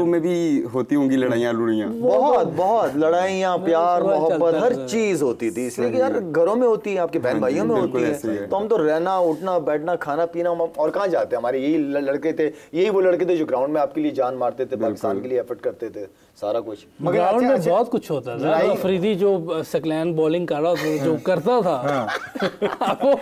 में भी होती होंगी लड़ाइयाँ लुड़ियाँ? बहुत बहुत लड़ाइयाँ, प्यार मोहब्बत हर चीज होती थी, इसलिए कि यार घरों में होती है, आपके बहन भाइयों में होती है, तो हम तो रहना उठना बैठना खाना पीना, और कहाँ जाते, हमारे यही लड़के थे, यही वो लड़के थे जो ग्राउंड में आपके लिए जान मारते थे, पाकिस्तान के लिए एफर्ट करते थे, सारा कुछ। मगर ग्राउंड में बहुत कुछ होता था। अफरीदी जो सकलैन बॉलिंग कर रहा था, जो करता था, आपको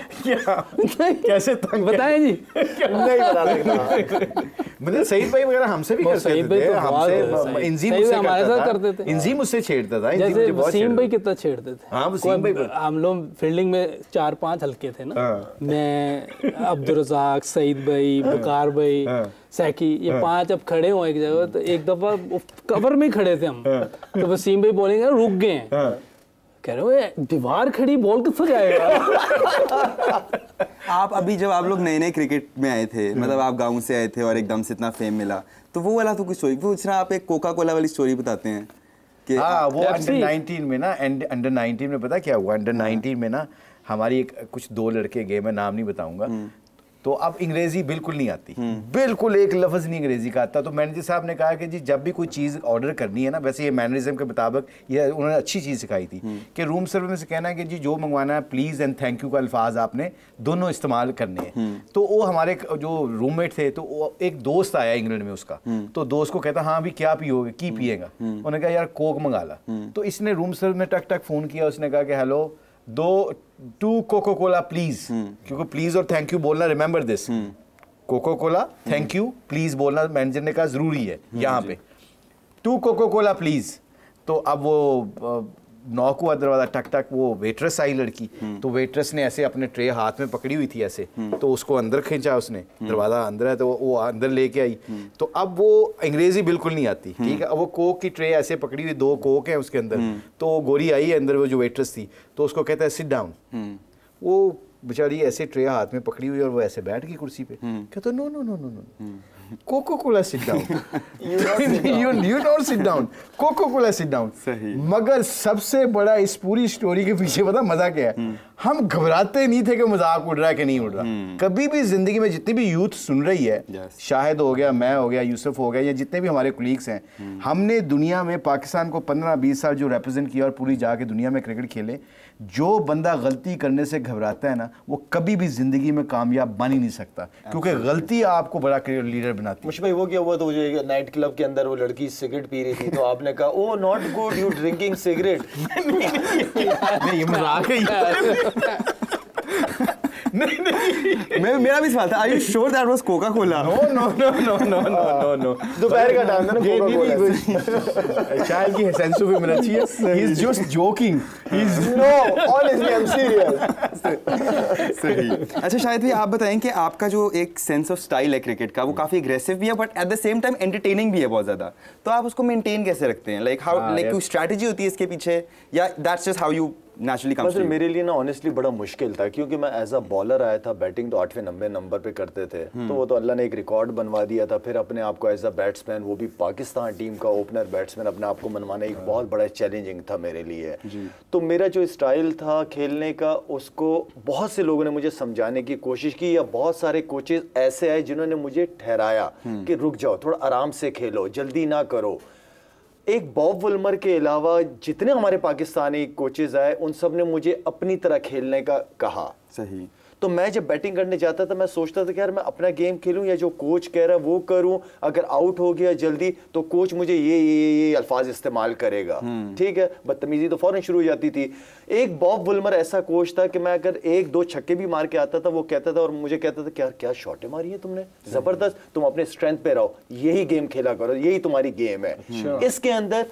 कैसे बताएं जी? नहीं बता सकता। मतलब सईद भाई वगैरह हमसे भी करते थे, हमसे इंजी मुझसे हमारे साथ करते थे, इंजी मुझसे छेड़ता था, जैसे वसीम भाई कितना छेड़ते थे। हाँ वसीम भाई, हम लोग फील्डिंग में 4-5 हल्के थे ना, मैं, अब्दुल रज़ाक, सईद भाई, बुकार भाई, सैकी, ये 5 अब खड़े हो एक जगह, तो एक दफा कवर में खड़े थे हम, तो वसीम भाई बोलेंगे रुक गए, कह रहे हो दीवार खड़ी, बॉल किससे जाएगा? आप अभी जब आप लोग नए नए क्रिकेट में आए थे, मतलब आप गांव से आए थे और एकदम से इतना फेम मिला, तो वो वाला तो कुछ स्टोरी पूछ रहा, आप एक कोका कोला वाली स्टोरी बताते हैं कि हाँ वो अंडर 19 में ना, अंडर 19 में पता क्या हुआ, अंडर 19 में ना हमारी एक कुछ 2 लड़के गए, मैं नाम नहीं बताऊंगा, तो अब अंग्रेजी बिल्कुल नहीं आती, बिल्कुल एक लफ्ज़ नहीं अंग्रेजी का आता, तो मैनेजर साहब ने कहा कि जी जब भी कोई चीज़ ऑर्डर करनी है ना, वैसे ये मैनरिज्म के मुताबिक ये उन्होंने अच्छी चीज़ सिखाई थी कि रूम सर्विस में से कहना है कि जी जो मंगवाना है प्लीज़ एंड थैंक यू का अल्फाज आपने दोनों इस्तेमाल करने हैं। तो वो हमारे जो रूममेट थे, तो वो एक दोस्त आया इंग्लैंड में उसका, तो दोस्त को कहता हाँ अभी क्या पियोगे, की पिएगा, उन्होंने कहा यार कोक मंगा ला, तो इसने रूम सर्विस में टक टक फ़ोन किया, उसने कहा कि हेलो 2 कोको कोला प्लीज, क्योंकि प्लीज और थैंक यू बोलना, remember this, Coca Cola thank you please बोलना मैनेजर ने कहा जरूरी है यहाँ पे, 2 कोको कोला प्लीज। तो अब वो नॉक हुआ दरवाजा, टक टक, वो वेट्रेस आई लड़की, तो वेट्रेस ने ऐसे अपने ट्रे हाथ में पकड़ी हुई थी ऐसे, तो उसको अंदर खींचा उसने, दरवाजा अंदर है तो वो अंदर लेके आई, तो अब वो अंग्रेजी बिल्कुल नहीं आती, ठीक है, अब वो कोक की ट्रे ऐसे पकड़ी हुई, 2 कोक है उसके अंदर, तो वो गोरी आई है अंदर, वो जो वेट्रेस थी, तो उसको कहता है सिट डाउन, वो बेचारी ऐसे ट्रे हाथ में पकड़ी हुई और वो ऐसे बैठ गई कुर्सी पे, कहता no no no no no, Coca Cola sit down, you don't sit down, Coca Cola sit down. सही। मगर सबसे बड़ा इस पूरी स्टोरी के पीछे पता मजा क्या है, हम घबराते नहीं थे कि मजाक उड़ रहा है कि नहीं उड़ रहा। कभी भी जिंदगी में जितनी भी यूथ सुन रही है, शाहिद हो गया, मैं हो गया, यूसुफ हो गया, या जितने भी हमारे कोलीग्स हैं, हमने दुनिया में पाकिस्तान को 15-20 साल जो रिप्रेजेंट किया और पूरी जाके दुनिया में क्रिकेट खेले, जो बंदा गलती करने से घबराता है ना, वो कभी भी जिंदगी में कामयाब बन ही नहीं सकता, क्योंकि गलती आपको बड़ा लीडर बनाती है। मुझे भाई वो क्या हुआ, तो जो नाइट क्लब के अंदर वो लड़की सिगरेट पी रही थी, तो आपने कहा oh not good you drinking cigarette. नहीं ये मजाक है। नहीं, मेरा भी सवाल था, are you sure that was Coca Cola? No no no no no no no, दोपहर का टाइम था ना, कोका कोला। शायद की सेंस ऑफ ह्यूमर अच्छी है, he is just joking, he is know honestly I am serious. सही। अच्छा शायद भी आप बताएं कि आपका जो एक सेंस ऑफ स्टाइल है क्रिकेट का, वो काफी एग्रेसिव भी है but at the same time entertaining भी है बहुत ज्यादा, तो आप उसको मेंटेन कैसे रखते हैं? लाइक हाउ, लाइक कोई स्ट्रेटजी होती है इसके पीछे, या that's just how you naturally comes to you? मेरे लिए ना ऑनेस्टली बड़ा मुश्किल था, क्योंकि मैं एज अ बॉलर आया था, बैटिंग तो 8वें-9वें नंबर पे करते थे, तो वो तो अल्लाह ने एक रिकॉर्ड बनवा दिया था। फिर अपने आप को एज अ बैट्समैन, वो भी पाकिस्तान टीम का ओपनर बैट्समैन, अपने आप को मनवाना एक बहुत बड़ा चैलेंजिंग था मेरे लिए। तो मेरा जो स्टाइल था खेलने का, उसको बहुत से लोगों ने मुझे समझाने की कोशिश की, या बहुत सारे कोचेज ऐसे आए जिन्होंने मुझे ठहराया कि रुक जाओ, थोड़ा आराम से खेलो, जल्दी ना करो। एक बॉब वुल्मर के अलावा जितने हमारे पाकिस्तानी कोचेज आए, उन सब ने मुझे अपनी तरह खेलने का कहा। सही। तो मैं जब बैटिंग करने जाता था, मैं सोचता था कि यार मैं अपना गेम खेलूं या जो कोच कह रहा है वो करूं, अगर आउट हो गया जल्दी तो कोच मुझे ये अल्फाज इस्तेमाल करेगा, ठीक है, बदतमीजी तो फौरन शुरू हो जाती थी। एक बॉब वुल्मर ऐसा कोच था कि मैं अगर 1-2 छक्के भी मार के आता था, वो कहता था और मुझे कहता था क्या क्या शॉटें मारी है तुमने, जबरदस्त, तुम अपने स्ट्रेंथ पे रहो, यही गेम खेला करो, यही तुम्हारी गेम है। इसके अंदर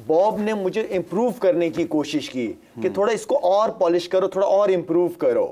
बॉब ने मुझे इंप्रूव करने की कोशिश की कि थोड़ा इसको और पॉलिश करो, थोड़ा और इंप्रूव करो।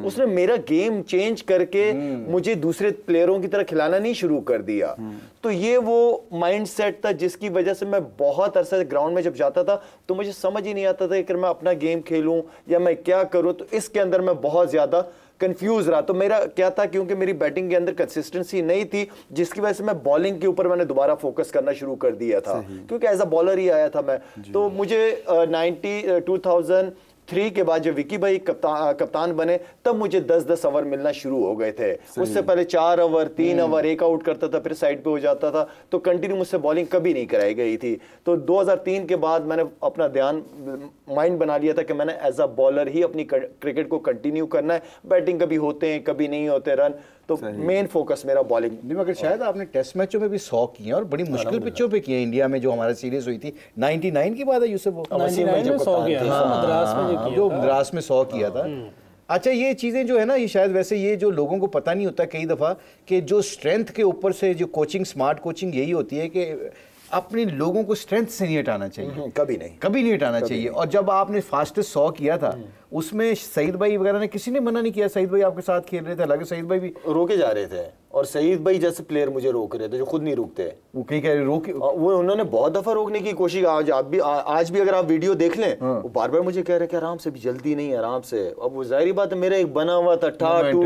उसने मेरा गेम चेंज करके मुझे दूसरे प्लेयरों की तरह खिलाना नहीं शुरू कर दिया। तो ये वो माइंडसेट था जिसकी वजह से मैं बहुत अरसा ग्राउंड में जब जाता था तो मुझे समझ ही नहीं आता था कि मैं अपना गेम खेलूं या मैं क्या करूं। तो इसके अंदर मैं बहुत ज्यादा कंफ्यूज रहा। तो मेरा क्या था, क्योंकि मेरी बैटिंग के अंदर कंसिस्टेंसी नहीं थी, जिसकी वजह से मैं बॉलिंग के ऊपर मैंने दोबारा फोकस करना शुरू कर दिया था, क्योंकि एज अ बॉलर ही आया था मैं। तो मुझे 2000 3 के बाद जब विकी भाई कप्तान बने तब मुझे 10-10 ओवर मिलना शुरू हो गए थे। उससे पहले 4 ओवर 3 ओवर 1 आउट करता था, फिर साइड पे हो जाता था, तो कंटिन्यू मुझसे बॉलिंग कभी नहीं कराई गई थी। तो 2003 के बाद मैंने अपना ध्यान माइंड बना लिया था कि मैंने एज अ बॉलर ही अपनी क्रिकेट को कंटिन्यू करना है। बैटिंग कभी होते हैं कभी नहीं होते रन, तो मेन फोकस मेरा बॉलिंग। नहीं, मगर शायद आपने टेस्ट मैचों में भी 100 किए हैं और बड़ी मुश्किल पिचों पे किए हैं। इंडिया में जो हमारा सीरीज हुई थी 99 की बात है यूसुफ, वो 99 में 100 किया था, मद्रास में जो किया जो मद्रास में 100 किया था। अच्छा, ये चीज़ें जो है ना, ये शायद वैसे ये जो लोगों को पता नहीं होता कई दफ़ा कि जो स्ट्रेंथ के ऊपर से जो कोचिंग, स्मार्ट कोचिंग यही होती है कि अपने लोगों को स्ट्रेंथ से नहीं हटाना चाहिए, कभी नहीं हटाना चाहिए। और जब आपने फास्टेस्ट 100 किया था उसमें सईद भाई वगैरह ने किसी ने मना नहीं किया? सईद भाई आपके साथ खेल रहे थे, हालांकि सईद भाई भी रोके जा रहे थे और सईद भाई जैसे प्लेयर मुझे रोक रहे थे जो खुद नहीं रुकते। वो कहीं कह रहे रोके, वो उन्होंने बहुत दफा रोकने की कोशिश। आज भी अगर आप वीडियो देख लें, वो बार बार मुझे कह रहे हैं कि आराम से, भी जल्दी नहीं, आराम से। अब वो जाहिर बात है, मेरा एक बना हुआ था ठाटू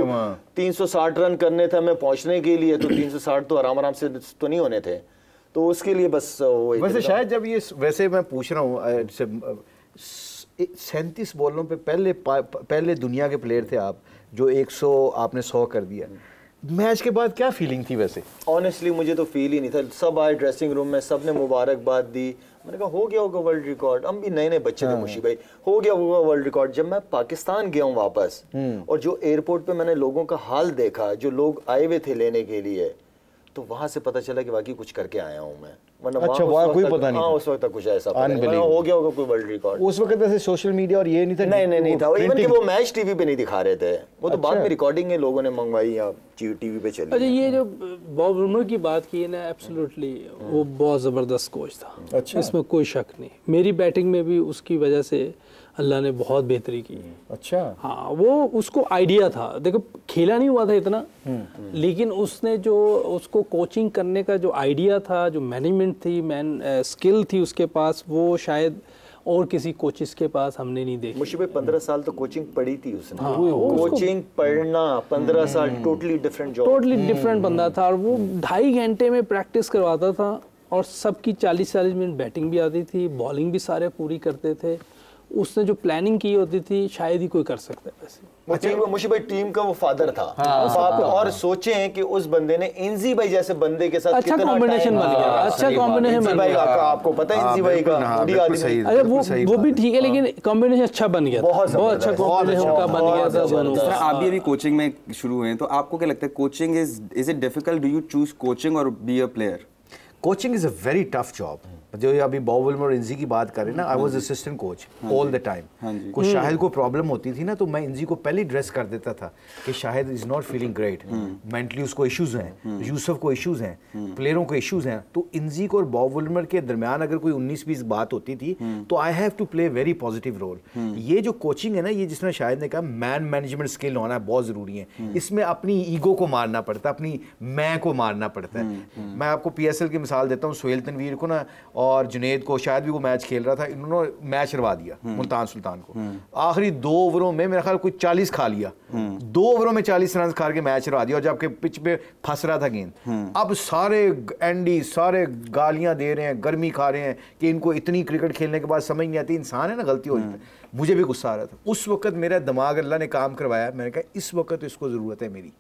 360 रन करने थे मैं पहुंचने के लिए, तो 360 तो आराम से तो नहीं होने थे, तो उसके लिए बस वैसे शायद जब ये, वैसे मैं पूछ रहा हूँ 37 बॉलों पे पहले दुनिया के प्लेयर थे आप, जो 100 आपने 100 कर दिया। मैच के बाद क्या फीलिंग थी? वैसे ऑनेस्टली मुझे तो फील ही नहीं था। सब आए ड्रेसिंग रूम में, सब ने मुबारकबाद दी। मैंने कहा हो गया होगा वर्ल्ड रिकॉर्ड। हम भी नए नए बच्चे थे मुशी भाई, हो गया होगा वर्ल्ड रिकॉर्ड। जब मैं पाकिस्तान गया हूँ वापस, और जो एयरपोर्ट पे मैंने लोगों का हाल देखा, जो लोग आए हुए थे लेने के लिए, तो वहां से पता चला कि वाकई कुछ करके आया हूं मैं। अच्छा, वहाँ कोई पता नहीं? हाँ, उस वक्त तक कुछ ऐसा हो गया होगा कोई वर्ल्ड रिकॉर्ड। उस वक्त वैसे सोशल मीडिया और ये नहीं था? नहीं था। इवन कि वो मैच टीवी पे नहीं दिखा रहे थे, वो तो बाद में रिकॉर्डिंग है लोगों ने मंगवाई या टीवी पे चली। अच्छा, ये जो बॉब वुलमर की बात की है ना, एब्सोल्युटली वो बहुत ज़बरदस्त कोच था। अच्छा, इसमें कोई शक नहीं। मेरी बैटिंग में भी उसकी वजह से अल्लाह ने बहुत बेहतरी की। अच्छा, हाँ, वो उसको आइडिया था। देखो, खेला नहीं हुआ था इतना, लेकिन उसने जो उसको कोचिंग करने का जो आइडिया था, जो मैनेजमेंट थी, स्किल थी उसके पास, वो शायद और किसी कोचिस के पास हमने नहीं देखी। मुझे 15 साल तो कोचिंग पढ़ी थी उसने। हाँ, कोचिंग पढ़ना 15 साल, totally different job, totally different बंदा था। और वो 2.5 घंटे में प्रैक्टिस करवाता था, और सबकी 40-40 मिनट बैटिंग भी आती थी, बॉलिंग भी सारे पूरी करते थे। उसने जो प्लानिंग की होती थी शायद ही कोई कर सकता है वैसे। मुशी भाई टीम का वो फादर था। और सोचें कि उस बंदे ने इंजी भाई जैसे बंदे के साथ अच्छा कॉम्बिनेशन बन गया, अच्छा कॉम्बिनेशन बन गया। आपको पता है इंजी भाई का अरे वो भी ठीक है, लेकिन कॉम्बिनेशन अच्छा बन गया, बहुत अच्छा कॉम्बिनेशन का बन गया था। आप भी अभी कोचिंग में शुरू हुए हैं, तो आपको क्या लगता है coaching is it difficult? Do you choose coaching और be a player? Coaching is a very tough job. जो अभी बॉब वुलमर और इंजी की बात कर रहे हैं ना, I was assistant coach all the time. कुछ शाहिद को प्रॉब्लम होती थी ना, तो मैं इंजी को पहले ड्रेस कर देता था कि Shahid is not feeling great, mentally उसको इश्यूज हैं, यूसुफ को इश्यूज हैं, प्लेयरों को इश्यूज हैं। तो इंजी को और बॉब वुलमर के दरमियान अगर कोई 19-20 बात होती थी, तो I have to play very positive role. ये जो कोचिंग है ना, ये जिसने शाहिद ने कहा मैन मैनेजमेंट स्किल होना बहुत जरूरी है। इसमें अपनी ईगो को मारना पड़ता है, अपनी मैं को मारना पड़ता है। मैं आपको PSL की मिसाल देता हूँ, सोहेल तनवीर को ना और जुनेद को, शायद भी वो मैच खेल रहा था, इन्होंने मैच हरवा दिया मुल्तान सुल्तान को। आखिरी 2 ओवरों में मेरा ख्याल कोई 40 खा लिया, 2 ओवरों में 40 रन खा के मैच हरवा दिया, और जबकि पिच पे फंस रहा था गेंद। अब सारे एंडी सारे गालियां दे रहे हैं, गर्मी खा रहे हैं कि इनको इतनी क्रिकेट खेलने के बाद समझ नहीं आती। इंसान है ना, गलती हो जाती है। मुझे भी गुस्सा आ रहा था उस वक्त। मेरा दिमाग अल्लाह ने काम करवाया, मैंने कहा इस वक्त इसको जरूरत है मेरी।